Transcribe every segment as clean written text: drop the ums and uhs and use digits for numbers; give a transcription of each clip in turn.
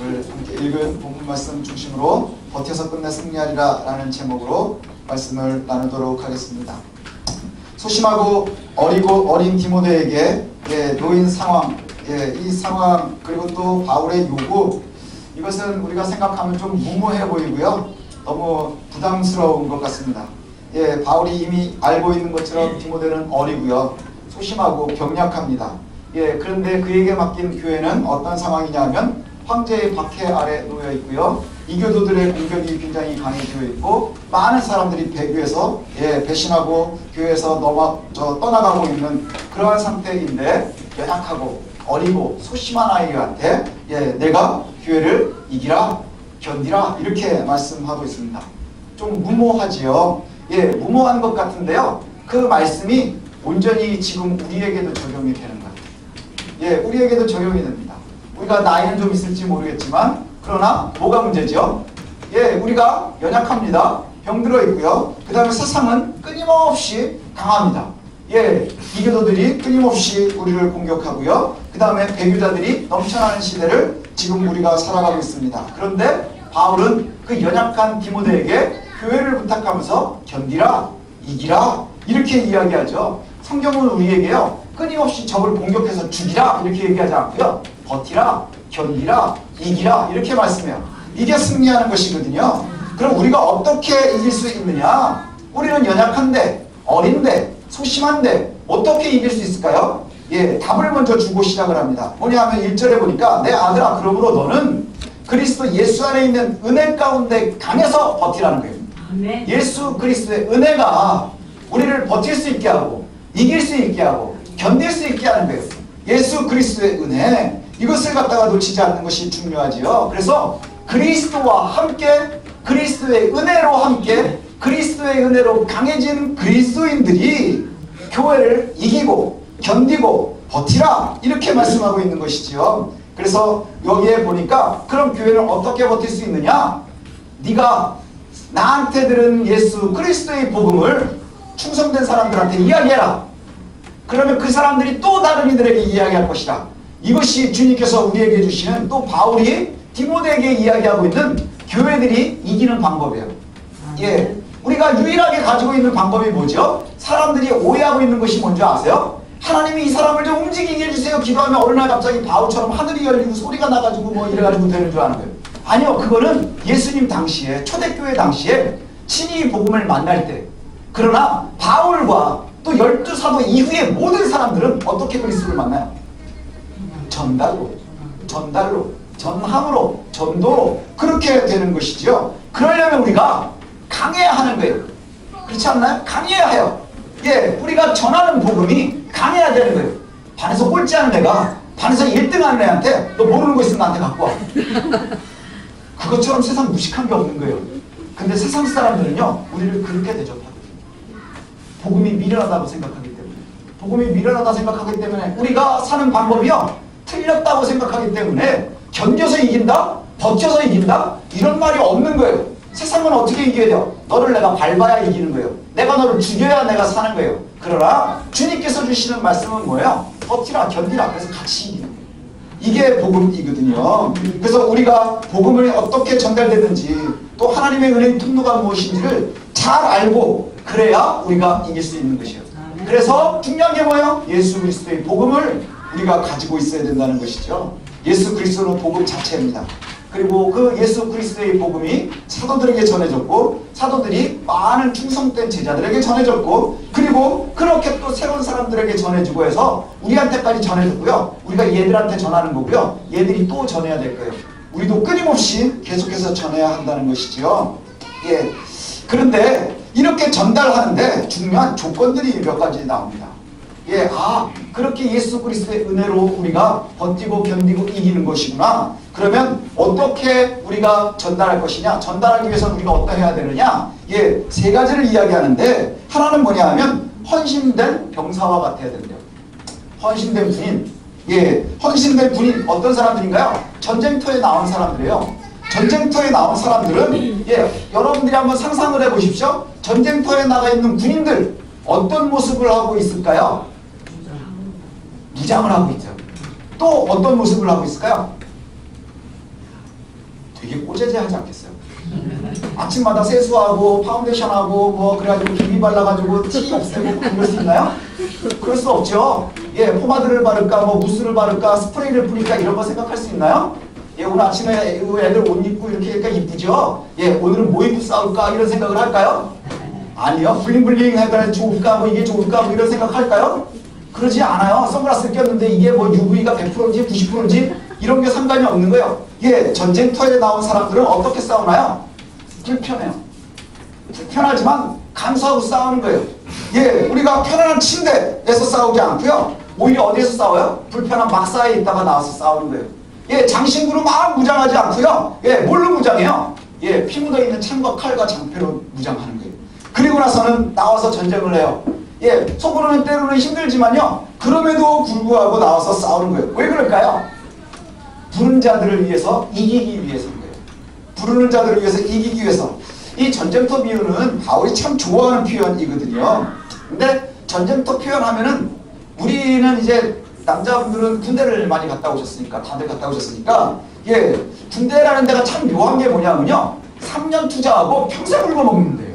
오늘 함께 읽은 본문 말씀 중심으로 버텨서 끝내 승리하리라 라는 제목으로 말씀을 나누도록 하겠습니다. 소심하고 어린 디모데에게 놓인 상황, 이 상황 그리고 또 바울의 요구, 이것은 우리가 생각하면 좀 무모해 보이고요, 너무 부담스러운 것 같습니다. 바울이 이미 알고 있는 것처럼 디모데는 어리고요, 소심하고 병약합니다. 그런데 그에게 맡긴 교회는 어떤 상황이냐 하면 황제의 박해 아래 놓여 있고요, 이교도들의 공격이 굉장히 강해져 있고, 많은 사람들이 배교해서 배신하고 교회에서 떠나가고 있는 그러한 상태인데, 연약하고 어리고 소심한 아이한테 내가 교회를 이기라, 견디라, 이렇게 말씀하고 있습니다. 좀 무모하지요. 무모한 것 같은데요, 그 말씀이 온전히 지금 우리에게도 적용이 되는 것 같아요. 우리에게도 적용이 됩니다. 우리가 나이는 좀 있을지 모르겠지만, 그러나 뭐가 문제죠? 우리가 연약합니다. 병들어 있고요. 그 다음에 세상은 끊임없이 강합니다. 이교도들이 끊임없이 우리를 공격하고요, 그 다음에 배교자들이 넘쳐나는 시대를 지금 우리가 살아가고 있습니다. 그런데 바울은 그 연약한 디모데에게 교회를 부탁하면서 견디라, 이기라, 이렇게 이야기하죠. 성경은 우리에게요, 끊임없이 적을 공격해서 죽이라 이렇게 얘기하지 않고요, 버티라, 견디라, 이기라 이렇게 말씀해요. 이게 승리하는 것이거든요. 그럼 우리가 어떻게 이길 수 있느냐? 우리는 연약한데, 어린데, 소심한데 어떻게 이길 수 있을까요? 답을 먼저 주고 시작을 합니다. 뭐냐 하면 1절에 보니까, 내 아들아, 그러므로 너는 그리스도 예수 안에 있는 은혜 가운데 강해서 버티라는 거예요. 아멘. 예수 그리스도의 은혜가 우리를 버틸 수 있게 하고, 이길 수 있게 하고, 견딜 수 있게 하는 거예요. 예수 그리스도의 은혜, 이것을 갖다가 놓치지 않는 것이 중요하지요. 그래서 그리스도와 함께, 그리스도의 은혜로 함께, 그리스도의 은혜로 강해진 그리스도인들이 교회를 이기고 견디고 버티라, 이렇게 말씀하고 있는 것이지요. 그래서 여기에 보니까, 그럼 교회는 어떻게 버틸 수 있느냐? 네가 나한테 들은 예수 그리스도의 복음을 충성된 사람들한테 이야기해라. 그러면 그 사람들이 또 다른 이들에게 이야기할 것이다. 이것이 주님께서 우리에게 주시는, 또 바울이 디모데에게 이야기하고 있는 교회들이 이기는 방법이에요. 우리가 유일하게 가지고 있는 방법이 뭐죠? 사람들이 오해하고 있는 것이 뭔지 아세요? 하나님이 이 사람을 좀 움직이게 해주세요 기도하면 어느 날 갑자기 바울처럼 하늘이 열리고 소리가 나가지고 뭐 이래가지고 되는 줄 아는 거예요. 아니요, 그거는 예수님 당시에, 초대교회 당시에 친히 복음을 만날 때. 그러나 바울과 또 12사도 이후의 모든 사람들은 어떻게 그리스도를 만나요? 전달로, 전함으로, 전도로, 그렇게 되는 것이죠. 그러려면 우리가 강해야 하는 거예요. 그렇지 않나요? 강해야 해요. 우리가 전하는 복음이 강해야 되는 거예요. 반에서 꼴찌하는 애가 반에서 1등하는 애한테 너 모르는 거 있으면 나한테 갖고 와. 그것처럼 세상 무식한 게 없는 거예요. 근데 세상 사람들은요, 우리를 그렇게 대접하거든요. 복음이 미련하다고 생각하기 때문에, 복음이 미련하다 생각하기 때문에, 우리가 사는 방법이요, 틀렸다고 생각하기 때문에 견뎌서 이긴다? 버텨서 이긴다? 이런 말이 없는 거예요. 세상은 어떻게 이겨야 돼요? 너를 내가 밟아야 이기는 거예요. 내가 너를 죽여야 내가 사는 거예요. 그러나 주님께서 주시는 말씀은 뭐예요? 버티라, 견디라. 그래서 같이 이기는 거예요. 이게 복음이거든요. 그래서 우리가 복음을 어떻게 전달되는지, 또 하나님의 은혜의 통로가 무엇인지를 잘 알고, 그래야 우리가 이길 수 있는 것이에요. 그래서 중요한 게 뭐예요? 예수 그리스도의 복음을 우리가 가지고 있어야 된다는 것이죠. 예수 그리스도는 복음 자체입니다. 그리고 그 예수 그리스도의 복음이 사도들에게 전해졌고, 사도들이 많은 충성된 제자들에게 전해졌고, 그리고 그렇게 또 새로운 사람들에게 전해주고 해서 우리한테까지 전해졌고요. 우리가 얘들한테 전하는 거고요. 얘들이 또 전해야 될 거예요. 우리도 끊임없이 계속해서 전해야 한다는 것이죠. 그런데 이렇게 전달하는데 중요한 조건들이 몇 가지 나옵니다. 그렇게 예수 그리스도의 은혜로 우리가 버티고 견디고 이기는 것이구나. 그러면 어떻게 우리가 전달할 것이냐? 전달하기 위해서는 우리가 어떻게 해야 되느냐? 3가지를 이야기하는데, 하나는 뭐냐 하면 헌신된 병사와 같아야 된대요. 헌신된 군인. 헌신된 군인 어떤 사람들인가요? 전쟁터에 나온 사람들이에요. 전쟁터에 나온 사람들은 여러분들이 한번 상상을 해보십시오. 전쟁터에 나가 있는 군인들 어떤 모습을 하고 있을까요? 무장을 하고 있죠. 또 어떤 모습을 하고 있을까요? 되게 꼬재재하지 않겠어요? 아침마다 세수하고 파운데이션하고 뭐 그래가지고 기미 발라가지고 티 없애고 그럴 수 있나요? 그럴 수 없죠. 예, 포마드를 바를까 뭐 무스를 바를까 스프레이를 뿌릴까 이런 거 생각할 수 있나요? 예, 오늘 아침에 애들 옷 입고 이렇게 하니까 이쁘죠? 예, 오늘은 뭐 입고 싸울까 이런 생각을 할까요? 아니요. 블링블링 해가 좋을까 뭐 이게 좋을까 뭐 이런 생각 할까요? 그러지 않아요. 선글라스를 꼈는데 이게 뭐 UV가 100%인지 90%인지 이런 게 상관이 없는 거예요. 예, 전쟁터에 나온 사람들은 어떻게 싸우나요? 불편해요. 불편하지만 감수하고 싸우는 거예요. 예, 우리가 편안한 침대에서 싸우지 않고요. 오히려 어디에서 싸워요? 불편한 막사에 있다가 나와서 싸우는 거예요. 예, 장신구로 막 무장하지 않고요. 예, 뭘로 무장해요? 예, 피 묻어있는 창과 칼과 장패로 무장하는 거예요. 그리고 나서는 나와서 전쟁을 해요. 예, 속으로는 때로는 힘들지만요. 그럼에도 불구하고 나와서 싸우는 거예요. 왜 그럴까요? 부른 자들을 위해서 이기기 위해서인 거예요. 부르는 자들을 위해서 이기기 위해서. 이 전쟁터 비유는 바울이 참 좋아하는 표현이거든요. 근데 전쟁터 표현하면은 우리는 이제 남자분들은 군대를 많이 갔다 오셨으니까 다들 갔다 오셨으니까 예, 군대라는 데가 참 묘한 게 뭐냐면요. 3년 투자하고 평생 긁어먹는 데예요.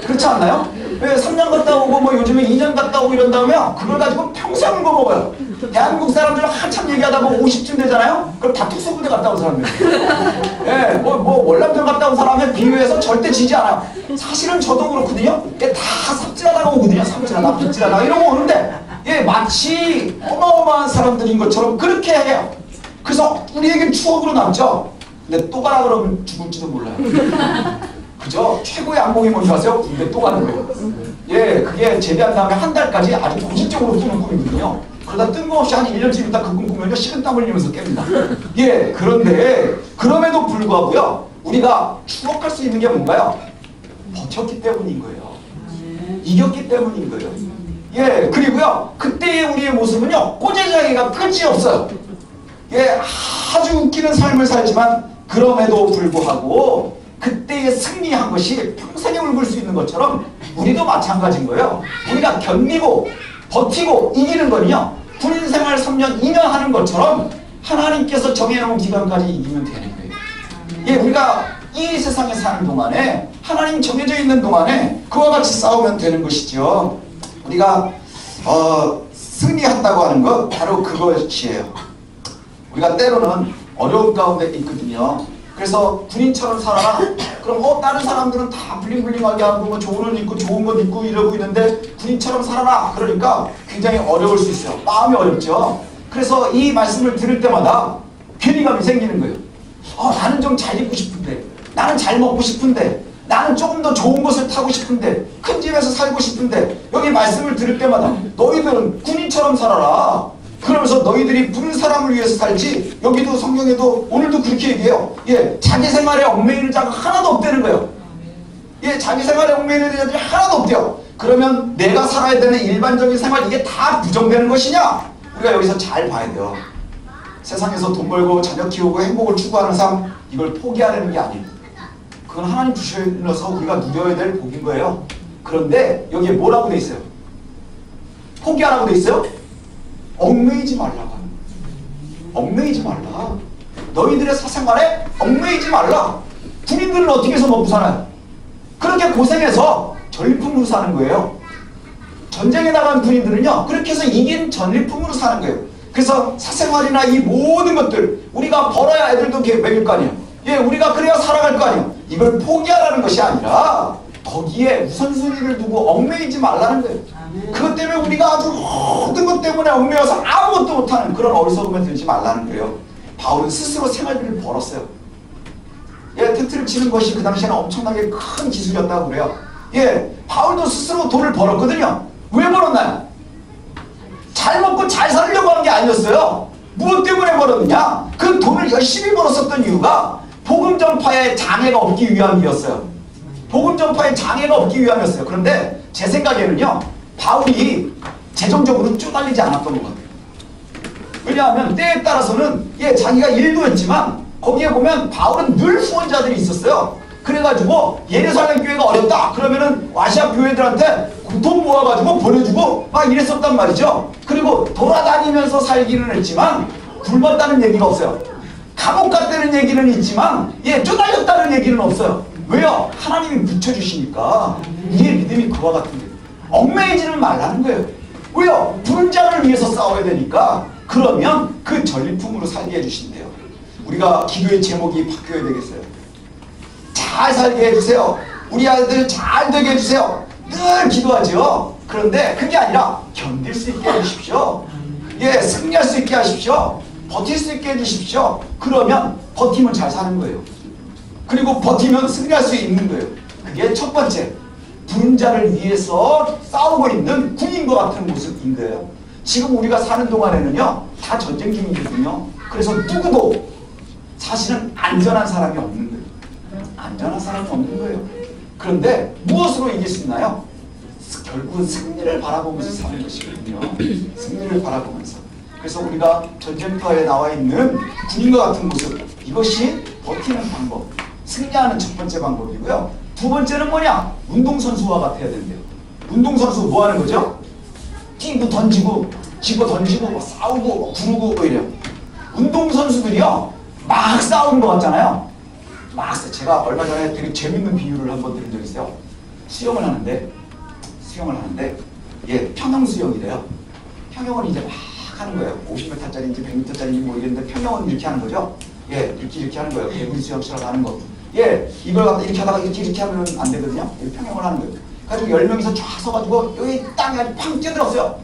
그렇지 않나요? 왜 3년 갔다 오고 뭐 요즘에 2년 갔다 오고 이런 다음에 그걸 가지고 평생 긁어먹어요. 대한민국 사람들 한참 얘기하다 보면 50쯤 되잖아요? 그럼 다 특수부대 갔다 온 사람들이에요. 예, 뭐 월남전 갔다 온 사람에 비유해서 절대 지지 않아요. 사실은 저도 그렇거든요. 예, 다 삽질하다가 오거든요. 삽질하다, 빗질하다 이러고 오는데 예, 마치 어마어마한 사람들인 것처럼 그렇게 해요. 그래서 우리에겐 추억으로 남죠. 근데 또 가라 그러면 죽을지도 몰라요. 그죠? 최고의 악몽이 뭔지 아세요? 군대 또 가는 거예요. 예, 그게 제대한 다음에 한 달까지 아주 공식적으로 꾸는 꿈이거든요. 그러다 뜬금없이 한 1년쯤 있다 그 꿈 꾸면요 식은땀 흘리면서 깹니다. 예, 그런데 그럼에도 불구하고요 우리가 추억할 수 있는 게 뭔가요? 버텼기 때문인 거예요. 이겼기 때문인 거예요. 예, 그리고요 그때의 우리의 모습은요 꼬재자기가 끝이 없어요. 예, 아주 웃기는 삶을 살지만 그럼에도 불구하고 그때의 승리한 것이 평생에 울굴 수 있는 것처럼 우리도 마찬가지인 거예요. 우리가 견디고 버티고 이기는 거는요 군인 생활 3년 2년 하는 것처럼 하나님께서 정해놓은 기간까지 이기면 되는 거예요. 예, 우리가 이 세상에 사는 동안에 하나님 정해져 있는 동안에 그와 같이 싸우면 되는 것이죠. 우리가 승리한다고 하는 것 바로 그것이에요. 우리가 때로는 어려운 가운데 있거든요. 그래서 군인처럼 살아라. 그럼 다른 사람들은 다 블링블링하게 하고 뭐 좋은 옷 입고 좋은 것 입고 이러고 있는데 군인처럼 살아라. 그러니까 굉장히 어려울 수 있어요. 마음이 어렵죠. 그래서 이 말씀을 들을 때마다 괴리감이 생기는 거예요. 나는 좀 잘 입고 싶은데, 나는 잘 먹고 싶은데, 나는 조금 더 좋은 것을 타고 싶은데, 큰 집에서 살고 싶은데, 여기 말씀을 들을 때마다 너희들은 군인처럼 살아라. 그러면서 너희들이 부른 사람을 위해서 살지. 여기도 성경에도 오늘도 그렇게 얘기해요. 예, 자기 생활에 얽매이는 자가 하나도 없다는 거예요. 예, 자기 생활에 얽매이는 자들이 하나도 없대요. 그러면 내가 살아야 되는 일반적인 생활 이게 다 부정되는 것이냐? 우리가 여기서 잘 봐야 돼요. 세상에서 돈 벌고 자녀 키우고 행복을 추구하는 삶 이걸 포기하려는 게 아니에요. 그건 하나님 주셔서 우리가 누려야 될 복인 거예요. 그런데 여기에 뭐라고 돼 있어요? 포기하라고 돼 있어요? 얽매이지 말라고 하는 거예요. 얽매이지 말라. 너희들의 사생활에 얽매이지 말라. 군인들은 어떻게 해서 먹고 살아요? 그렇게 고생해서 전리품으로 사는 거예요. 전쟁에 나간 군인들은요 그렇게 해서 이긴 전리품으로 사는 거예요. 그래서 사생활이나 이 모든 것들 우리가 벌어야 애들도 먹일 거 아니에요. 예, 우리가 그래야 살아갈 거 아니에요. 이걸 포기하라는 것이 아니라 거기에 우선순위를 두고 얽매이지 말라는 거예요. 그것 때문에 우리가 아주 모든 것 때문에 얽매여서 아무것도 못하는 그런 어리석음에 들지 말라는 거예요. 바울은 스스로 생활비를 벌었어요. 예, 텐트를 치는 것이 그 당시에는 엄청나게 큰 기술이었다고 그래요. 예, 바울도 스스로 돈을 벌었거든요. 왜 벌었나요? 잘 먹고 잘 살려고 한 게 아니었어요. 무엇 때문에 벌었느냐? 그 돈을 열심히 벌었었던 이유가 복음 전파에 장애가 없기 위함이었어요. 복음 전파에 장애가 없기 위함이었어요. 그런데 제 생각에는요 바울이 재정적으로 쪼달리지 않았던 것 같아요. 왜냐하면 때에 따라서는 예, 자기가 일도 했지만 거기에 보면 바울은 늘 후원자들이 있었어요. 그래가지고 예루살렘 교회가 어렵다 그러면은 아시아 교회들한테 돈 모아가지고 보내주고 막 이랬었단 말이죠. 그리고 돌아다니면서 살기는 했지만 굶었다는 얘기가 없어요. 감옥 갔다는 얘기는 있지만 쪼달렸다는 얘기는 없어요. 왜요? 하나님이 붙여주시니까 우리의 믿음이 그와 같은데 얽매이지는 말라는 거예요. 왜요? 부른 자를 위해서 싸워야 되니까. 그러면 그 전리품으로 살게 해주신대요. 우리가 기도의 제목이 바뀌어야 되겠어요. 잘 살게 해주세요. 우리 아이들 잘 되게 해주세요. 늘 기도하죠. 그런데 그게 아니라 견딜 수 있게 해주십시오. 승리할 수 있게 하십시오. 버틸 수 있게 해주십시오. 그러면 버티면 잘 사는 거예요. 그리고 버티면 승리할 수 있는 거예요. 그게 첫 번째, 부른 자를 위해서 싸우고 있는 군인과 같은 모습인 거예요. 지금 우리가 사는 동안에는요, 다 전쟁 중이거든요. 그래서 누구도 사실은 안전한 사람이 없는 거예요. 안전한 사람이 없는 거예요. 그런데 무엇으로 이길 수 있나요? 결국은 승리를 바라보면서 사는 것이거든요. 승리를 바라보면서. 그래서 우리가 전쟁터에 나와 있는 군인과 같은 모습, 이것이 버티는 방법, 승리하는 첫 번째 방법이고요. 두 번째는 뭐냐? 운동선수와 같아야 된대요. 운동선수 뭐 하는 거죠? 뛰고 던지고 지고 던지고 뭐 싸우고 뭐 구르고 뭐 이래요. 운동선수들이요 막 싸우는 것 같잖아요. 제가 얼마 전에 되게 재밌는 비유를 한번 들은 적이 있어요. 수영을 하는데 평영수영이래요. 평영을 이제 막 하는 거예요. 50m짜리인지 100m짜리인지 뭐 이랬는데 평영은 이렇게 하는 거죠. 이렇게 하는 거예요. 개구리 수영처럼 하는 거. 이걸 갖다 이렇게 하다가 이렇게 하면 안 되거든요. 평영을 하는 거예요. 그래가지고 10명이서 쫙 서가지고 여기 땅에 아주 팡 뛰어들었어요.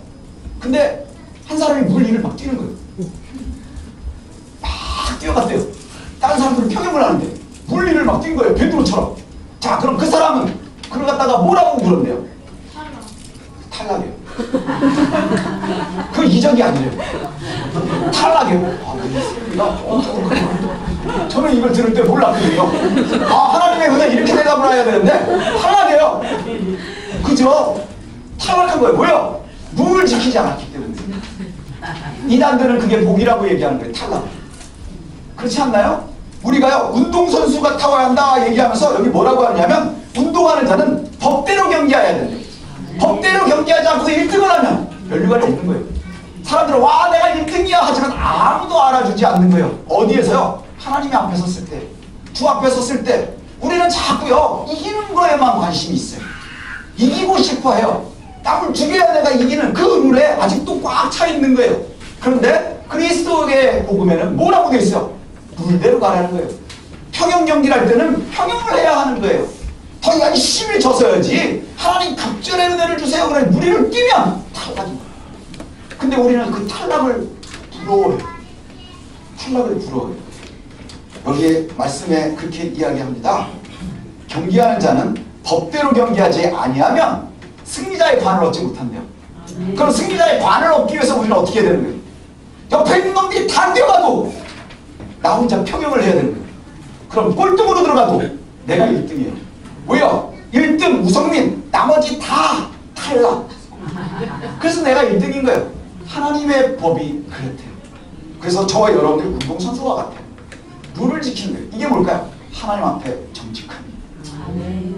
근데 한 사람이 물 위를 막 뛰는 거예요. 막 뛰어갔대요. 다른 사람들은 평영을 하는데 물 위를 막 뛴 거예요. 벤도로처럼. 자, 그럼 그 사람은 그걸 갖다가 뭐라고 부른대요? 탈락이에요. 그 이적이 아니래요. 탈락이에요. 저는 이걸 들을 때 몰랐거든요. 하나님의 은혜 이렇게 대답을 해야 되는데 탈락이에요. 그죠? 탈락한 거예요. 뭐요? 룰을 지키지 않았기 때문에. 이단들은 그게 복이라고 얘기하는 거예요. 탈락. 그렇지 않나요? 우리가요 운동선수 같아야 한다 얘기하면서 여기 뭐라고 하냐면 운동하는 자는 법대로 경기해야 된대요. 법대로 경기하지 않고도 1등을 하면 연류가 있는 거예요. 사람들은 와 내가 1등이야 하지만 아무도 알아주지 않는 거예요. 어디에서요? 하나님 앞에 섰을 때, 주 앞에 섰을 때 우리는 자꾸요 이기는 거에만 관심이 있어요. 이기고 싶어 해요. 남을 죽여야 내가 이기는 그 룰에 아직도 꽉 차 있는 거예요. 그런데 그리스도의 복음에는 뭐라고 되어 있어요? 룰대로 가라는 거예요. 평영 경기를 할 때는 평영을 해야 하는 거예요. 더 열심히 져서야지. 하나님 갑절의 은혜를 주세요. 그래 무리를 뛰면 탈락입니다. 근데 우리는 그 탈락을 부러워해요. 탈락을 부러워해요. 여기에 말씀에 그렇게 이야기합니다. 경기하는 자는 법대로 경기하지 아니하면 승리자의 관을 얻지 못한대요. 그럼 승리자의 관을 얻기 위해서 우리는 어떻게 해야 되는 거예요? 옆에 있는 놈들이 다 뛰어가도 나 혼자 평영을 해야 되는 거예요. 그럼 꼴등으로 들어가도 내가 1등이에요. 왜요? 1등 우성민, 나머지 다 탈락. 그래서 내가 1등인 거예요. 하나님의 법이 그렇대요. 그래서 저와 여러분들이 운동선수와 같아요. 룰을 지키는 거예요. 이게 뭘까요? 하나님 앞에 정직함이.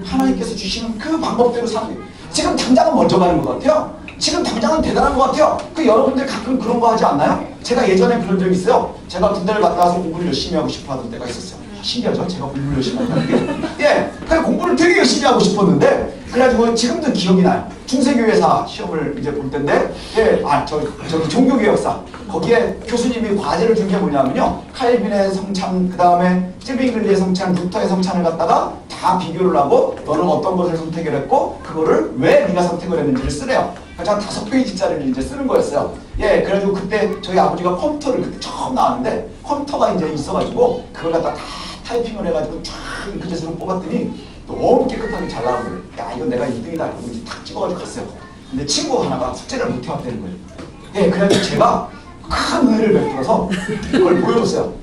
하나님께서 주시는 그 방법대로 사는 거예요. 지금 당장은 먼저 가는 것 같아요. 지금 당장은 대단한 것 같아요. 여러분들 가끔 그런 거 하지 않나요? 제가 예전에 그런 적이 있어요. 제가 군대를 갔다 와서 공부를 열심히 하고 싶어 하던 때가 있었어요. 신기하죠? 제가 공부를 열심히 한다는 게. 그냥 공부를 되게 열심히 하고 싶었는데 그래가지고 지금도 기억이 나요. 중세교회사 시험을 이제 볼 텐데 저기 종교개혁사 거기에 교수님이 과제를 준 게 뭐냐면요. 칼빈의 성찬, 그 다음에 찔빙글리의 성찬, 루터의 성찬을 갖다가 다 비교를 하고 너는 어떤 것을 선택을 했고 그거를 왜 네가 선택을 했는지를 쓰래요. 그래서 5페이지짜리를 이제 쓰는 거였어요. 그래가지고 그때 저희 아버지가 컴퓨터를 그때 처음 나왔는데 컴퓨터가 이제 있어가지고 그걸 갖다 다 타이핑을 해가지고 쫙 잉크젯으로 뽑았더니 너무 깨끗하게 잘 나온 거예요. 야 이건 내가 2등이다. 그러고 이제 탁 찍어가지고 갔어요. 근데 친구 하나가 숙제를 못 해왔다는 거예요. 그래서 제가 큰 은혜를 베풀어서 그걸 보여줬어요.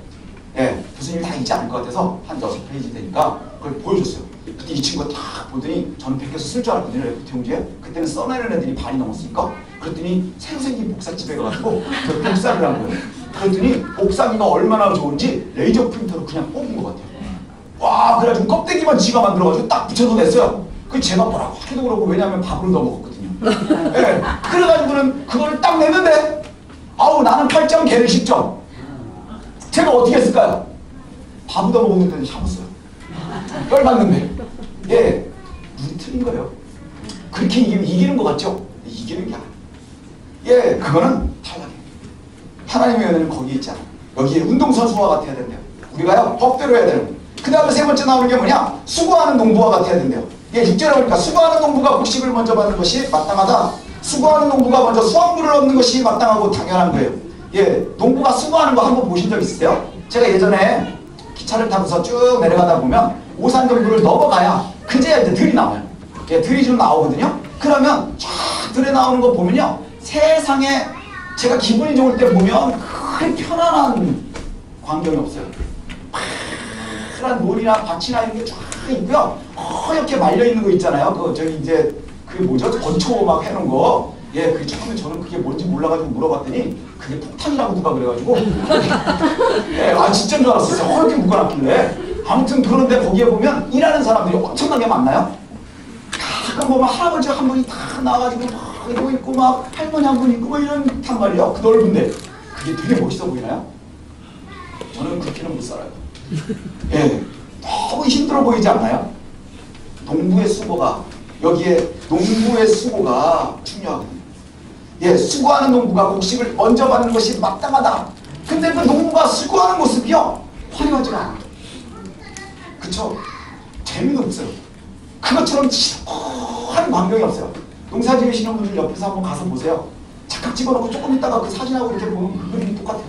교수님이 다 읽지 않을 것 같아서 한 6페이지 되니까 그걸 보여줬어요. 그때 이 친구가 딱 보더니 저는 베껴서 쓸 줄 알았거든요. FT용지에. 그때는 써내는 애들이 반이 넘었으니까. 그랬더니 새로 생긴 복사집에 가가지고 복사를 한 거예요. 그랬더니 복사기가 얼마나 좋은지 레이저 프린터로 그냥 뽑은 것 같아요. 와, 그래가지고 껍데기만 지가 만들어가지고 딱 붙여서 냈어요. 그 제가 뭐라고 하기도 그렇고 왜냐하면 밥으로 넣어먹었거든요. 그래가지고는 그거를 딱 냈는데 아우 나는 8점 걔는 10점. 제가 어떻게 했을까요? 밥부터 먹는 데는 참았어요. 열받는데. 예, 눈이 틀린 거예요. 그렇게 이기는 것 같죠? 이기는 게 아니에요. 예, 그거는 탈락이에요. 하나님의 은혜는 거기에 있지 않아요. 여기에 운동선수와 같아야 된대요. 우리가요, 법대로 해야 되는. 그 다음에 세 번째 나오는 게 뭐냐? 수고하는 농부와 같아야 된대요. 예, 6절에 보니까 수고하는 농부가 곡식을 먼저 받는 것이 마땅하다. 수고하는 농부가 먼저 수확물을 얻는 것이 마땅하고 당연한 거예요. 예, 농부가 수고하는 거 한번 보신 적 있으세요? 제가 예전에 기차를 타고서 쭉 내려가다 보면 오산정부를 넘어가야 그제야 이제 들이 나와요. 예, 들이 좀 나오거든요. 그러면 쫙 들에 나오는 거 보면요, 세상에 제가 기분이 좋을 때 보면 그렇게 편안한 광경이 없어요. 파란 논이나 밭이나 이런 게 쫙 있고요, 허옇게 말려 있는 거 있잖아요. 그 저기 이제 그게 뭐죠? 건초 막 해놓은 거. 예, 그 처음에 저는 그게 뭔지 몰라가지고 물어봤더니 그게 폭탄이라고 누가 그래가지고 예, 아 진짜인 줄 알았어요. 허옇게 묶어놨길래. 아무튼 그런데 거기에 보면 일하는 사람들이 엄청나게 많나요? 가끔 보면 할아버지 한 분이 다 나와가지고 막 이러고 있고 막 할머니 한 분 있고 뭐 이런단 말이에요. 그 넓은데 그게 되게 멋있어 보이나요? 저는 그렇게는 못 살아요. 예, 너무 힘들어 보이지 않나요? 농부의 수고가, 여기에 농부의 수고가 중요하거든요. 예, 수고하는 농부가 곡식을 먼저 받는 것이 마땅하다. 근데 그 농부가 수고하는 모습이요, 화려하지가 않아. 그쵸? 재미는 없어요. 그것처럼 지루한 광경이 없어요. 농사 지으시는 분들 옆에서 한번 가서 보세요. 착각 집어넣고 조금 있다가 그 사진하고 이렇게 보면 그 그림이 똑같아요.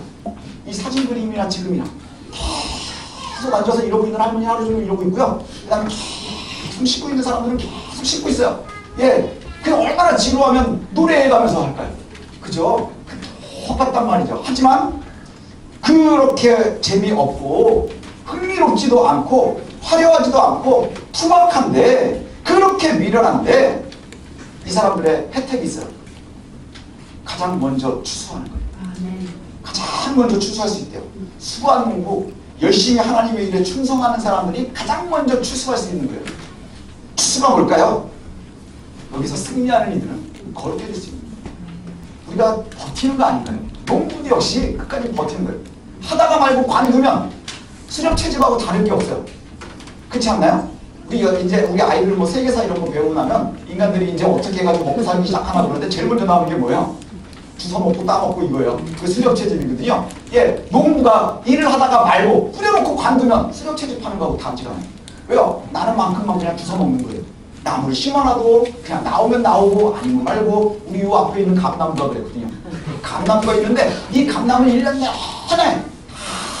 이 사진 그림이나 지금이나 계속 앉아서 이러고 있는 할머니 하루 종일 이러고 있고요. 그 다음에 계속 씻고 있는 사람들은 계속 씻고 있어요. 예, 그 얼마나 지루하면 노래해 가면서 할까요? 그죠? 똑같단 말이죠. 하지만 그렇게 재미없고 흥미롭지도 않고 화려하지도 않고 투박한데, 그렇게 미련한데 이 사람들의 혜택이 있어요. 가장 먼저 추수하는 거예요. 가장 먼저 추수할 수 있대요. 수고하는 공부, 열심히 하나님의 일에 충성하는 사람들이 가장 먼저 추수할 수 있는 거예요. 추수가 뭘까요? 여기서 승리하는 이들은 거룩해질 수 있는 거예요. 우리가 버티는 거 아닌가요? 농부도 역시 끝까지 버티는 거예요. 하다가 말고 관두면 수렵 채집하고 다를 게 없어요. 그렇지 않나요? 우리 아이들 뭐 세계사 이런 거 배우고 나면 인간들이 이제 어떻게 해가지고 먹고 살기 시작하나 그러는데 제일 먼저 나오는 게 뭐예요? 주워 먹고 따먹고 이거예요. 그 수렵 채집이거든요. 예, 농부가 일을 하다가 말고 뿌려놓고 관두면 수렵 채집하는 거하고 다르지가 않아요. 왜요? 나는 만큼만 그냥 주워 먹는 거예요. 나무를 심어놔도 그냥 나오면 나오고 아니면 말고, 우리 요 앞에 있는 감나무가 그랬거든요. 감나무가 있는데 이 감나무는 1년 내내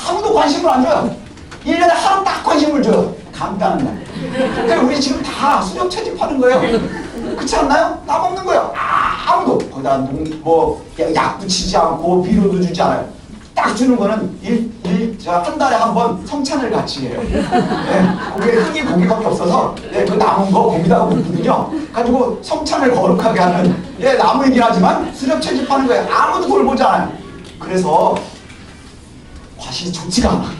아무도 관심을 안 줘요. 1년에 하루 딱 관심을 줘요. 감 따는 날. 그러니까 우리 지금 다 수렵 채집하는 거예요. 그렇지 않나요? 따먹는 거예요. 아무도. 거기다 약 붙이지 않고 비료도 주지 않아요. 딱 주는 거는 한 달에 한 번 성찬을 같이 해요. 예, 거기에 흙이 고기밖에 없어서 예, 그 남은 거 거기다가 묻거든요. 가지고 성찬을 거룩하게 하는, 예, 나무이긴 하지만 수렵 채집하는 거예요. 아무도 돌보지 않아요. 그래서 과실이 좋지가 않아.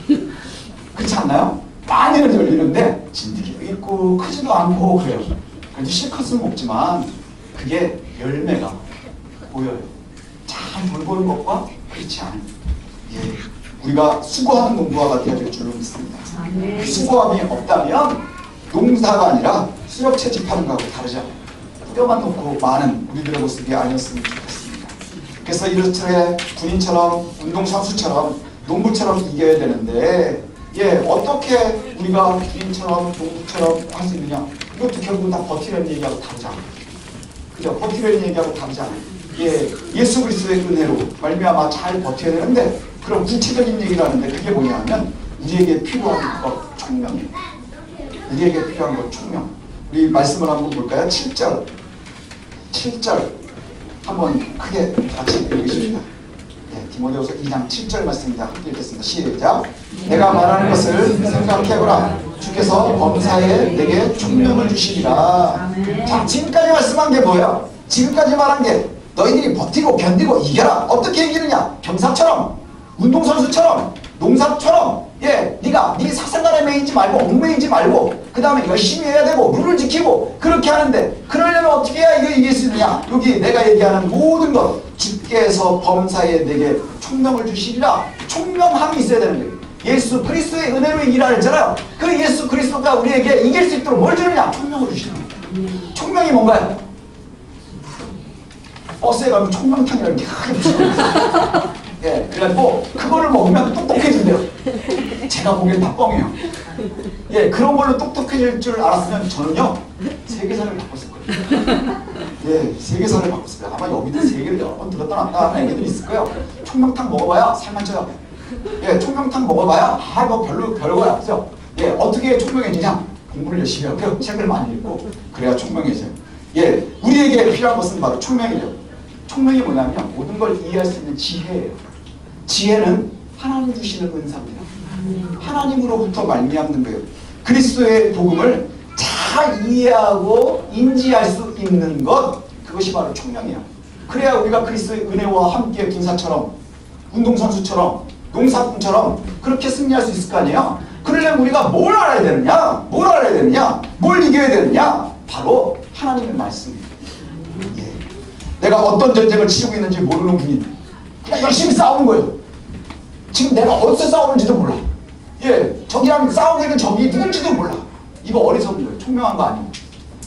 그렇지 않나요? 많이는 열리는데 진드기도 있고 크지도 않고 그래요. 그래도 실컷은 먹지만 그게 열매가 보여요. 잘 돌보는 것과 그렇지 않은, 예, 우리가 수고하는 농부와 같아야 될 줄로 믿습니다. 수고함이 없다면 농사가 아니라 수렵 채집하는 거하고 다르지 않아요. 뿌려만 놓고 많은 우리들의 모습이 아니었으면 좋겠습니다. 그래서 이렇게 군인처럼 운동선수처럼 농부처럼 이겨야 되는데, 예, 어떻게 우리가 군인처럼 농부처럼 할 수 있느냐? 이것도 결국은 다 버티려는 얘기하고 다르지 않아요. 그죠? 버티려는 얘기하고 다르지 않아요. 예, 예수 그리스도의 은혜로 말미암아 잘 버텨야 되는데, 그럼 구체적인 얘기를 하는데 그게 뭐냐면 우리에게 필요한 것 총명이에요. 우리에게 필요한 것 총명. 우리 말씀을 한번 볼까요? 7절 한번 크게 같이 읽으십시다. 디모데후서 2장 7절 말씀입니다. 함께 읽겠습니다. 시작. 내가 말하는 것을 생각해보라. 주께서 범사에 내게 총명을 주시리라. 자, 지금까지 말씀한 게 뭐예요? 지금까지 말한 게 너희들이 버티고 견디고 이겨라. 어떻게 이기느냐? 병사처럼, 운동선수처럼, 농사처럼. 예, 네가 네 사생활에 매이지 말고 얽매이지 말고 그 다음에 열심히 해야 되고 룰을 지키고 그렇게 하는데, 그러려면 어떻게 해야 이거 이길 수 있느냐? 여기 내가 얘기하는 모든 것, 주께서 범사에 내게 총명을 주시리라. 총명함이 있어야 되는 거예요. 예수 그리스도의 은혜로 이기라 했잖아요. 그 예수 그리스도가 우리에게 이길 수 있도록 뭘 주느냐? 총명을 주시는 거예요. 총명이 뭔가요? 버스에 가면 총명탕이라는 게 크게 붙여요. 예, 그래갖고 그거를 먹으면 똑똑해진대요. 제가 보기엔 다 뻥이에요. 예, 그런 걸로 똑똑해질 줄 알았으면 저는요 세계사를 바꿨을 거예요. 예, 세계사를 바꿨을 거예요. 아마 여기도 세계를 여러 번 들었다 놨다 하는 애들이 있을 거예요. 총명탕 먹어봐야 살만 쪄요. 예, 총명탕 먹어봐야 뭐 별거야. 그죠? 예, 어떻게 총명해지냐? 공부를 열심히 하고요. 책을 많이 읽고 그래야 총명해져요. 예, 우리에게 필요한 것은 바로 총명이죠. 총명이 뭐냐면 모든 걸 이해할 수 있는 지혜예요. 지혜는 하나님 주시는 은사입니다. 하나님으로부터 말미암는 거예요. 그리스도의 복음을 잘 이해하고 인지할 수 있는 것, 그것이 바로 총명이에요. 그래야 우리가 그리스도의 은혜와 함께 군사처럼, 운동선수처럼, 농사꾼처럼 그렇게 승리할 수 있을 거 아니에요. 그러려면 우리가 뭘 알아야 되느냐? 뭘 알아야 되느냐? 뭘 이겨야 되느냐? 바로 하나님의 말씀입니다. 예. 내가 어떤 전쟁을 치르고 있는지 모르는 분이 그냥 열심히 싸우는 거예요. 지금 내가 어디서 싸우는지도 몰라. 예, 적이랑 싸우고 있는 적이 누군지도 몰라. 이거 어리석은 거예요. 총명한 거 아니고.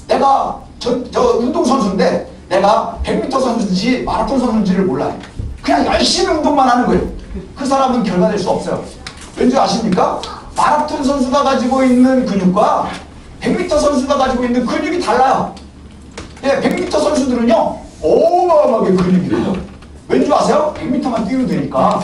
내가 저 운동선수인데 내가 100m 선수인지 마라톤 선수인지를 몰라요. 그냥 열심히 운동만 하는 거예요. 그 사람은 결과될 수 없어요. 왠지 아십니까? 마라톤 선수가 가지고 있는 근육과 100m 선수가 가지고 있는 근육이 달라요. 예, 100m 선수들은요 어마어마하게 근육이 돼요. 왠지 아세요? 100m만 뛰면 되니까.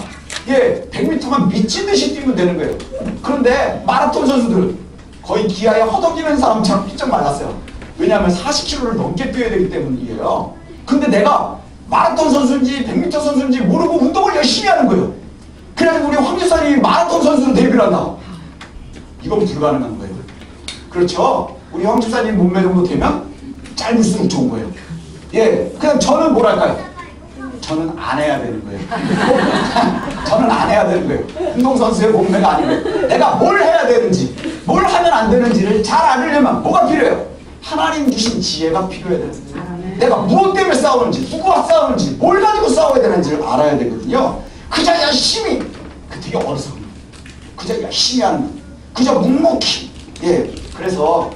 예, 100m만 미친 듯이 뛰면 되는 거예요. 그런데 마라톤 선수들은 거의 기아에 허덕이는 사람처럼 삐쩍 말랐어요. 왜냐하면 40km를 넘게 뛰어야 되기 때문이에요. 근데 내가 마라톤 선수인지 100m 선수인지 모르고 운동을 열심히 하는 거예요. 그래서 우리 황 집사님이 마라톤 선수로 데뷔를 한다. 이건 불가능한 거예요. 그렇죠? 우리 황 집사님 몸매 정도 되면 짧을수록 좋은 거예요. 예, 그냥 저는 뭐랄까요? 저는 안 해야 되는 거예요. 저는 안 해야 되는 거예요. 운동선수의 몸매가 아니고 내가 뭘 해야 되는지 뭘 하면 안 되는지를 잘 알려면 뭐가 필요해요? 하나님 주신 지혜가 필요해야 되는 거예요. 내가 무엇 때문에 싸우는지 누구와 싸우는지 뭘 가지고 싸워야 되는지를 알아야 되거든요. 그저 열심히 그 되게 어리석은 그저 열심히 하는 거 그저 묵묵히 예 그래서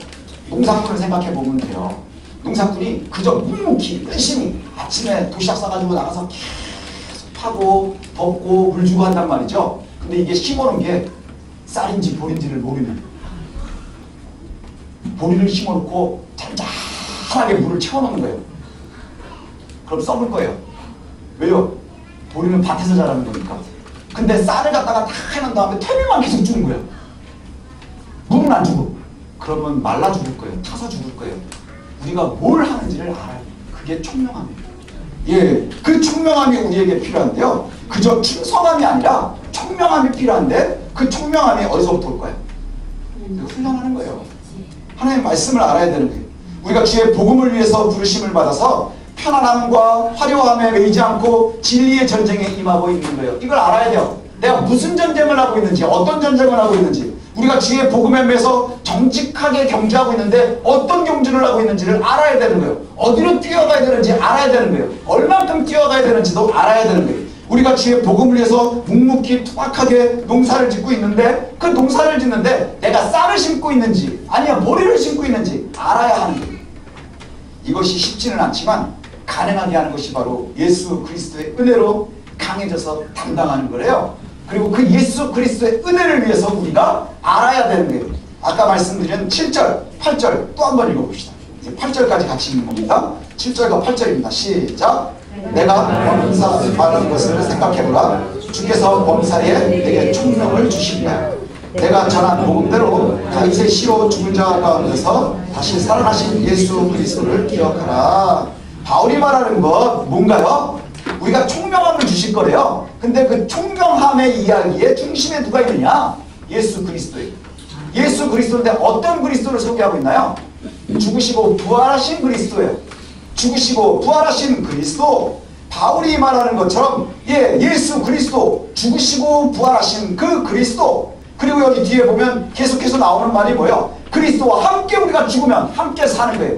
농사꾼을 생각해 보면 돼요. 농사꾼이 그저 묵묵히 열심히 아침에 도시락 싸가지고 나가서 계속 파고 덮고 물 주고 한단 말이죠. 근데 이게 심어놓은 게 쌀인지 보리인지를 모르면 보리를 심어놓고 잔잔하게 물을 채워놓는 거예요. 그럼 썩을 거예요. 왜요? 보리는 밭에서 자라는 거니까. 근데 쌀을 갖다가 다 해놓은 다음에 퇴비만 계속 주는 거예요. 물은 안 주고. 그러면 말라 죽을 거예요. 타서 죽을 거예요. 우리가 뭘 하는지를 알아요. 그게 총명함이에요. 예, 그 총명함이 우리에게 필요한데요. 그저 충성함이 아니라 총명함이 필요한데 그 총명함이 어디서부터 올 거예요? 훈련하는 거예요. 하나님의 말씀을 알아야 되는 거예요. 우리가 주의 복음을 위해서 부르심을 받아서 편안함과 화려함에 매이지 않고 진리의 전쟁에 임하고 있는 거예요. 이걸 알아야 돼요. 내가 무슨 전쟁을 하고 있는지 어떤 전쟁을 하고 있는지 우리가 주의 복음에 매서 정직하게 경주하고 있는데 어떤 경주를 하고 있는지를 알아야 되는 거예요. 어디로 뛰어가야 되는지 알아야 되는 거예요. 얼만큼 뛰어가야 되는지도 알아야 되는 거예요. 우리가 주의 복음을 위해서 묵묵히 투박하게 농사를 짓고 있는데 그 농사를 짓는데 내가 쌀을 심고 있는지 아니면 보리를 심고 있는지 알아야 하는 거예요. 이것이 쉽지는 않지만 가능하게 하는 것이 바로 예수 그리스도의 은혜로 강해져서 담당하는 거래요. 그리고 그 예수 그리스도의 은혜를 위해서 우리가 알아야 되는 거예요. 아까 말씀드린 7절, 8절 또 한 번 읽어봅시다. 이제 8절까지 같이 읽는 겁니다. 7절과 8절입니다. 시작! 내가 범사 말하는 것을 생각해보라. 주께서 범사에 내게 총명을 주십니다. 내가 전한 복음대로 다윗의 시로 죽은 자 가운데서 다시 살아나신 예수 그리스도를 기억하라. 바울이 말하는 것 뭔가요? 우리가 총명함을 주실 거래요. 근데 그 총명함의 이야기의 중심에 누가 있느냐? 예수 그리스도예요. 예수 그리스도인데 어떤 그리스도를 소개하고 있나요? 죽으시고 부활하신 그리스도예요. 죽으시고 부활하신 그리스도. 바울이 말하는 것처럼 예수 그리스도 죽으시고 부활하신 그 그리스도. 그리고 여기 뒤에 보면 계속해서 나오는 말이 뭐예요? 그리스도와 함께 우리가 죽으면 함께 사는 거예요.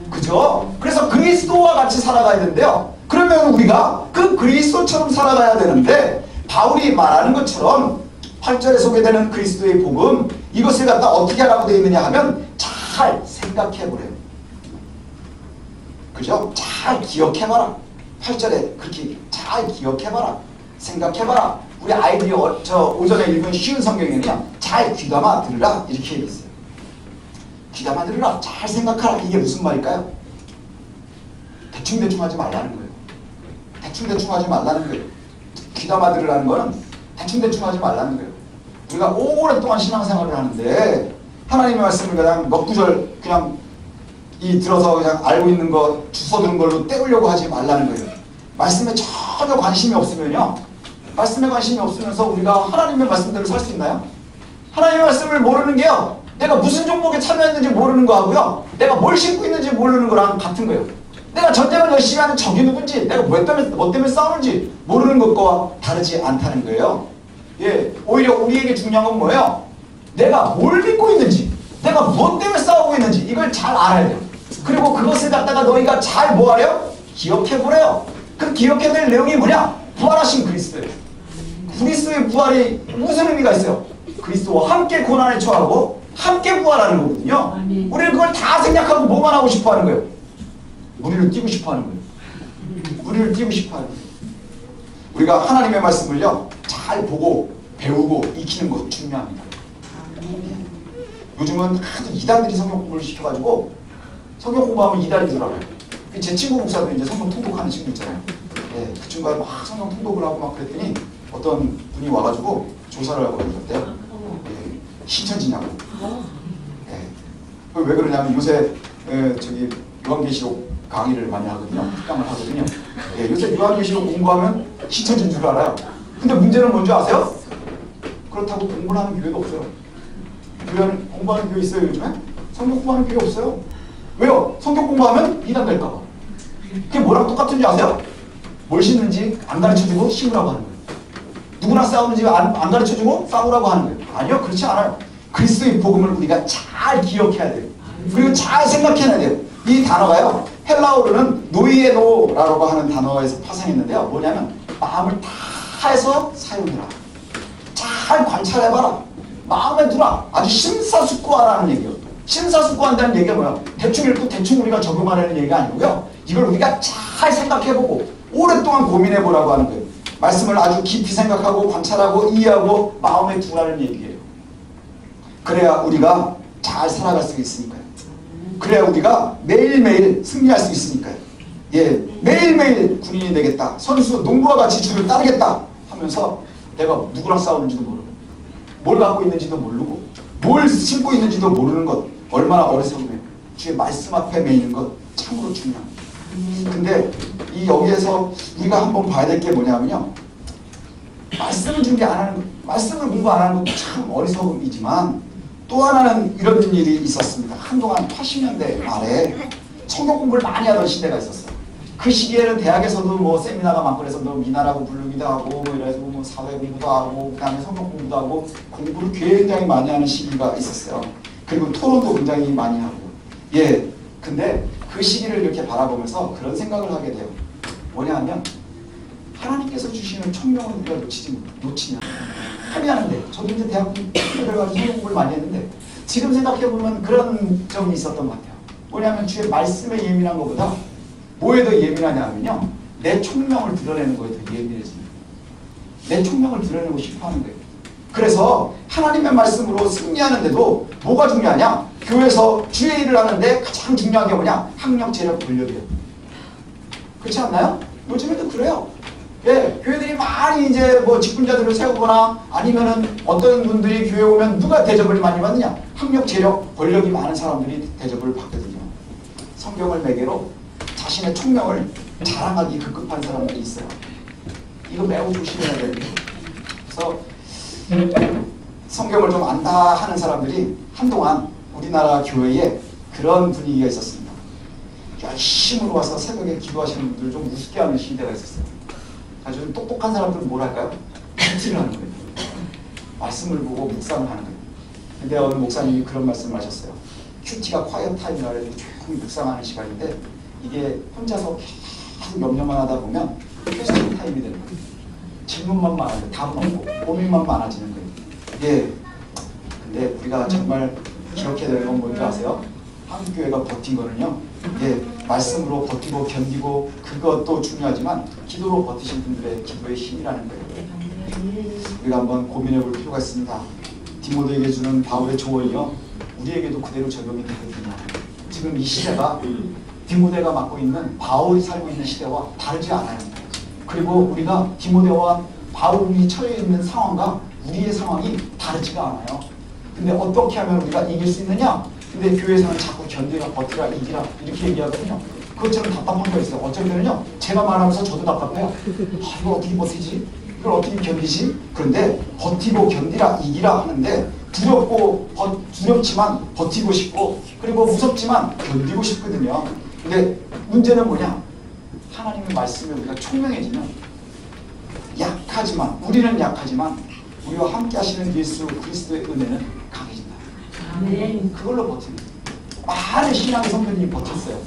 그죠? 그래서 그리스도와 같이 살아가야 되는데요. 그러면 우리가 그 그리스도처럼 살아가야 되는데 바울이 말하는 것처럼 8절에 소개되는 그리스도의 복음 이것을 갖다 어떻게 하라고 되어 있느냐 하면 잘 생각해 보래요. 그죠? 잘 기억해봐라. 8절에 그렇게 잘 기억해봐라. 생각해봐라. 우리 아이들이 오전에 읽은 쉬운 성경에는요. 잘 귀담아 들으라 이렇게 얘기했어요. 귀담아 들으라. 잘 생각하라. 이게 무슨 말일까요? 대충대충 하지 말라는 거예요. 대충대충 하지 말라는 거예요. 귀담아 들으라는 거는 대충대충 하지 말라는 거예요. 우리가 오랫동안 신앙생활을 하는데 하나님의 말씀을 그냥 몇 구절 그냥 들어서 그냥 알고 있는 거 주워드는 걸로 때우려고 하지 말라는 거예요. 말씀에 전혀 관심이 없으면요. 말씀에 관심이 없으면서 우리가 하나님의 말씀대로 살 수 있나요? 하나님의 말씀을 모르는 게요. 내가 무슨 종목에 참여했는지 모르는 거하고요. 내가 뭘 신고 있는지 모르는 거랑 같은 거예요. 내가 전쟁을 열심히 하는 적이 누군지, 내가 뭐 때문에 싸우는지 모르는 것과 다르지 않다는 거예요. 예, 오히려 우리에게 중요한 건 뭐예요? 내가 뭘 믿고 있는지, 내가 무엇 때문에 싸우고 있는지 이걸 잘 알아야 돼요. 그리고 그것을 갖다가 너희가 잘 뭐하래요? 기억해보래요. 그 기억해낼 내용이 뭐냐? 부활하신 그리스도예요. 그리스도의 부활이 무슨 의미가 있어요? 그리스도와 함께 고난에 처하고 함께 부활하는 거거든요. 우리는 그걸 다 생략하고 뭐만 하고 싶어 하는 거예요? 우리를 띄고 싶어 하는 거예요. 우리를 띄고 싶어 하는 거예요. 우리가 하나님의 말씀을요, 잘 보고 배우고 익히는 것 중요합니다. 요즘은 하도 이단들이 성경 공부를 시켜가지고 성경 공부하면 이단이 들어가요. 제 친구 목사도 이제 성경 통독하는 친구 있잖아요. 예, 그 친구가 막 성경 통독을 하고 막 그랬더니 어떤 분이 와가지고 조사를 하고 그러셨대요. 예, 신천지냐고. 예, 왜 그러냐면 요새 저기 요한계시록 강의를 많이 하거든요. 특강을 하거든요. 예, 요새 요한계시록 공부하면 신천지인 줄 알아요. 근데 문제는 뭔지 아세요? 그렇다고 공부를 하는 교회도 없어요. 공부하는 교회 있어요 요즘에? 성경 공부하는 교회 없어요. 왜요? 성경 공부하면 이단 될까봐. 그게 뭐랑 똑같은 줄 아세요? 뭘 신는지 안 가르쳐주고 심으라고 하는 거예요. 누구나 싸우는지 안 가르쳐주고 싸우라고 하는 거예요. 아니요, 그렇지 않아요. 그리스도의 복음을 우리가 잘 기억해야 돼요. 그리고 잘 생각해야 돼요. 이 단어가요, 헬라어로는 노이에노라고 하는 단어에서 파생했는데요. 뭐냐면 마음을 다해서 사용해라. 잘 관찰해봐라. 마음에 두라. 아주 심사숙고하라는 얘기예요. 심사숙고한다는 얘기가 뭐야? 대충 읽고 대충 우리가 적용하라는 얘기가 아니고요. 이걸 우리가 잘 생각해보고 오랫동안 고민해보라고 하는 거예요. 말씀을 아주 깊이 생각하고 관찰하고 이해하고 마음에 두라는 얘기예요. 그래야 우리가 잘 살아갈 수 있으니까요. 그래야 우리가 매일매일 승리할 수 있으니까요. 예, 매일매일 군인이 되겠다. 선수 농구와 같이 주를 따르겠다 하면서 내가 누구랑 싸우는지도 모르고 뭘 갖고 있는지도 모르고 뭘 신고 있는지도 모르는 것 얼마나 어리석으면 주의 말씀 앞에 매이는 것 참으로 중요합니다. 근데 여기에서 우리가 한번 봐야 될 게 뭐냐면요. 말씀을 준비 안 하는 것, 말씀을 공부 안 하는 것도 참 어리석음이지만 또 하나는 이런 일이 있었습니다. 한동안 80년대 말에 성경 공부를 많이 하던 시대가 있었어요. 그 시기에는 대학에서도 뭐 세미나가 많고 그래서 뭐 미나라고 부르기도 하고 뭐 이래서 뭐 사회 공부도 하고 그다음에 성경 공부도 하고 공부를 굉장히 많이 하는 시기가 있었어요. 그리고 토론도 굉장히 많이 하고. 예. 근데 그 시기를 이렇게 바라보면서 그런 생각을 하게 돼요. 뭐냐 하면 하나님께서 주시는 청명을 우리가 놓치면 합의하는데 저도 이제 대학 들어가서 성경 공부를 많이 했는데 지금 생각해보면 그런 점이 있었던 것 같아요. 뭐냐면 주의 말씀에 예민한 것보다 뭐에 더 예민하냐면요. 내 총명을 드러내는 거에 더 예민해집니다. 내 총명을 드러내고 싶어하는 거예요. 그래서 하나님의 말씀으로 승리하는데도 뭐가 중요하냐? 교회에서 주의 일을 하는데 가장 중요한 게 뭐냐? 학력, 재력, 권력이에요. 그렇지 않나요? 요즘에도 그래요. 예, 교회들이 많이 이제 뭐 직분자들을 세우거나 아니면은 어떤 분들이 교회 오면 누가 대접을 많이 받느냐? 학력, 재력, 권력이 많은 사람들이 대접을 받거든요. 성경을 매개로 자신의 총명을 자랑하기 급급한 사람들이 있어요. 이거 매우 조심해야 돼요. 그래서 성경을 좀 안다 하는 사람들이 한동안 우리나라 교회에 그런 분위기가 있었습니다. 열심으로 와서 새벽에 기도하시는 분들을 좀 우습게 하는 시대가 있었어요. 아주 똑똑한 사람들은 뭘 할까요? 큐티를 하는 거예요. 말씀을 보고 묵상을 하는 거예요. 근데 어느 목사님이 그런 말씀을 하셨어요. 큐티가 콰이어 타임이라 해서 조용히 묵상하는 시간인데 이게 혼자서 계속 염려만 하다 보면 퀘스천 타임이 되는 거예요. 질문만 많아요. 답은 없고 고민만 많아지는 거예요. 예. 근데 우리가 정말 기억해야 되는 건 뭔지 아세요? 한국교회가 버틴 거는요. 예, 말씀으로 버티고 견디고 그것도 중요하지만 기도로 버티신 분들의 기도의 힘이라는 거예요. 우리가 한번 고민해 볼 필요가 있습니다. 디모데에게 주는 바울의 조언이요. 우리에게도 그대로 적용이 되거든요. 지금 이 시대가 디모데가 맡고 있는 바울이 살고 있는 시대와 다르지 않아요. 그리고 우리가 디모데와 바울이 처해 있는 상황과 우리의 상황이 다르지가 않아요. 근데 어떻게 하면 우리가 이길 수 있느냐? 근데 교회에서는 자꾸 견디라, 버티라, 이기라 이렇게 얘기하거든요. 그것처럼 답답한 거 있어요. 어쩔 때는요. 제가 말하면서 저도 답답해요. 이걸 어떻게 버티지? 이걸 어떻게 견디지? 그런데 버티고 견디라, 이기라 하는데 두렵지만 버티고 싶고 그리고 무섭지만 견디고 싶거든요. 근데 문제는 뭐냐? 하나님의 말씀에 우리가 총명해지면 약하지만 우리는 약하지만 우리와 함께 하시는 예수 그리스도의 은혜는 강해진다. 아멘. 그걸로 버티는 거예요. 많은 신앙의 선배님이 버텼어요.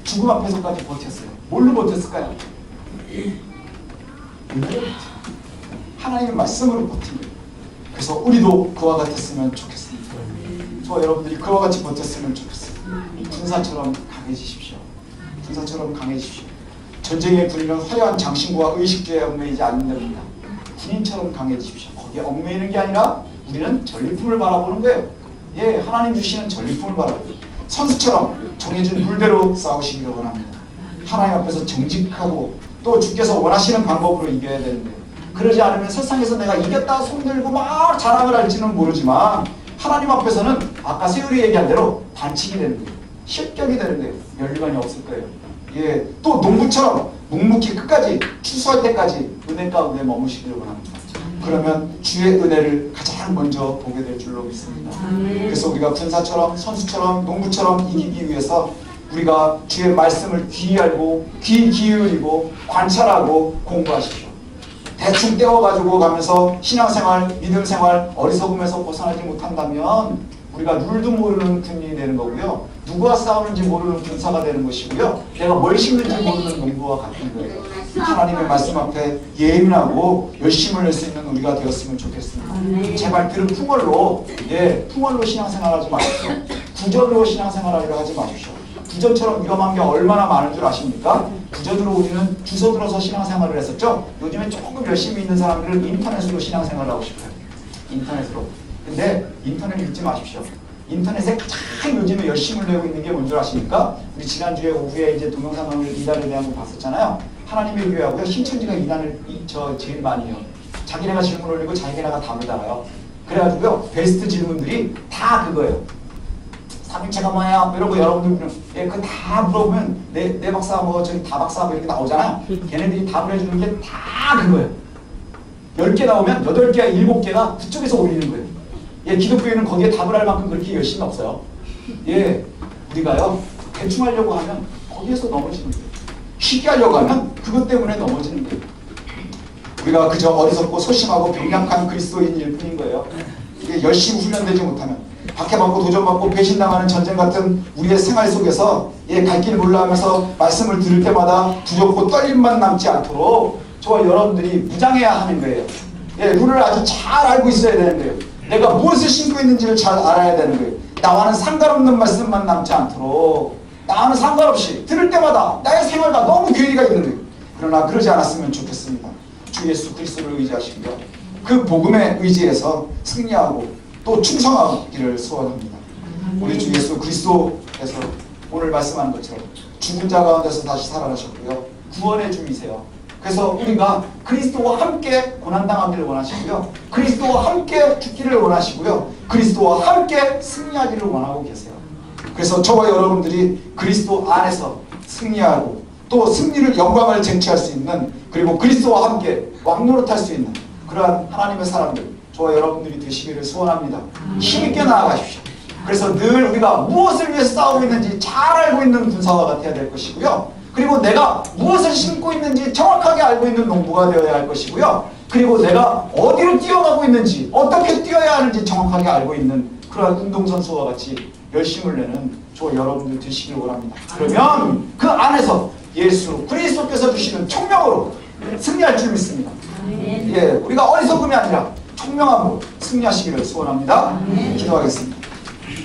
죽음 앞에서까지 버텼어요. 뭘로 버텼을까요? 은혜로 버텨요. 하나님의 말씀으로 버틴 거예요. 그래서 우리도 그와 같았으면 좋겠습니다. 저와 여러분들이 그와 같이 버텼으면 좋겠어요. 군사처럼 강해지십시오. 군사처럼 강해지십시오. 전쟁의 군인은 화려한 장신구와 의식주에 얽매이지 않는 겁니다. 군인처럼 강해지십시오. 거기에 얽매이는 게 아니라 우리는 전리품을 바라보는 거예요. 예, 하나님 주시는 전리품을 바라보고 선수처럼 정해진 룰대로 싸우시기를 원합니다. 하나님 앞에서 정직하고 또 주께서 원하시는 방법으로 이겨야 되는데 그러지 않으면 세상에서 내가 이겼다 손들고 막 자랑을 할지는 모르지만 하나님 앞에서는 아까 세율이 얘기한 대로 반칙이 되는 거예요. 실격이 되는 거예요. 면류관이 없을 거예요. 예, 또 농부처럼 묵묵히 끝까지 추수할 때까지 은혜 가운데 머무시기를 원합니다. 그러면 주의 은혜를 가장 먼저 보게 될 줄로 믿습니다. 그래서 우리가 군사처럼 선수처럼 농부처럼 이기기 위해서 우리가 주의 말씀을 귀히 알고 귀 기울이고 관찰하고 공부하십시오. 대충 떼어가지고 가면서 신앙생활, 믿음생활, 어리석음에서 벗어나지 못한다면 우리가 룰도 모르는 군인이 되는 거고요. 누구와 싸우는지 모르는 군사가 되는 것이고요. 내가 뭘 심는지 모르는 농부와 같은 거예요. 하나님의 말씀 앞에 예민하고 열심을 낼 수 있는 우리가 되었으면 좋겠습니다. 제발 들은 풍월로 풍월로 신앙생활하지 마십시오. 구전으로 신앙생활하려 하지 마십시오. 구전처럼 위험한 게 얼마나 많은 줄 아십니까? 구전으로 우리는 주소 들어서 신앙생활을 했었죠. 요즘에 조금 열심히 있는 사람들은 인터넷으로 신앙생활을 하고 싶어요. 인터넷으로. 근데 인터넷 믿지 마십시오. 인터넷에 가장 요즘에 열심을 내고 있는 게 뭔 줄 아십니까? 우리 지난주에 오후에 이제 동영상 강의 이단에 대한 거 봤었잖아요. 하나님의 교회하고요. 신천지가 이단을 제일 많이 해요. 자기네가 질문 올리고 자기네가 답을 달아요. 그래가지고요. 베스트 질문들이 다 그거예요. 삼일체가 뭐야? 이러고 여러분들 그거 다 물어보면 내 박사 뭐 저기 다 박사 뭐 이렇게 나오잖아요. 걔네들이 답을 해주는 게 다 그거예요. 10개 나오면 8개가 7개가 그쪽에서 올리는 거예요. 예, 기독교인은 거기에 답을 할 만큼 그렇게 열심히 없어요. 예, 우리가요 대충 하려고 하면 거기에서 넘어지는 거예요. 쉽게 하려고 하면 그것 때문에 넘어지는 거예요. 우리가 그저 어리석고 소심하고 병약한 그리스도인일 뿐인 거예요. 이게 열심히 훈련되지 못하면 박해받고 도전받고 배신당하는 전쟁 같은 우리의 생활 속에서 갈 길 몰라 하면서 말씀을 들을 때마다 두렵고 떨림만 남지 않도록 저와 여러분들이 무장해야 하는 거예요. 룰을 아주 잘 알고 있어야 되는 거예요. 내가 무엇을 신고 있는지를 잘 알아야 되는 거예요. 나와는 상관없는 말씀만 남지 않도록 나와는 상관없이 들을 때마다 나의 생활과 너무 괴리가 있는 거예요. 그러나 그러지 않았으면 좋겠습니다. 주 예수 그리스도를 의지하시고요. 그 복음에 의지해서 승리하고 또 충성하기를 소원합니다. 우리 주 예수 그리스도에서 오늘 말씀하는 것처럼 죽은 자 가운데서 다시 살아나셨고요. 구원의 주이세요. 그래서 우리가 그리스도와 함께 고난당하기를 원하시고요. 그리스도와 함께 죽기를 원하시고요. 그리스도와 함께 승리하기를 원하고 계세요. 그래서 저와 여러분들이 그리스도 안에서 승리하고 또 승리를 영광을 쟁취할 수 있는 그리고 그리스도와 함께 왕노릇할 수 있는 그러한 하나님의 사람들 저와 여러분들이 되시기를 소원합니다. 힘있게 나아가십시오. 그래서 늘 우리가 무엇을 위해서 싸우고 있는지 잘 알고 있는 군사와 같아야 될 것이고요. 그리고 내가 무엇을 신고 있는지 정확하게 알고 있는 농부가 되어야 할 것이고요. 그리고 내가 어디로 뛰어가고 있는지 어떻게 뛰어야 하는지 정확하게 알고 있는 그러한 운동선수와 같이 열심을 내는 저와 여러분들 되시길 원합니다. 그러면 그 안에서 예수 그리스도께서 주시는 총명으로 승리할 줄 믿습니다. 예, 우리가 어리석음이 아니라 총명함으로 승리하시기를 소원합니다. 기도하겠습니다.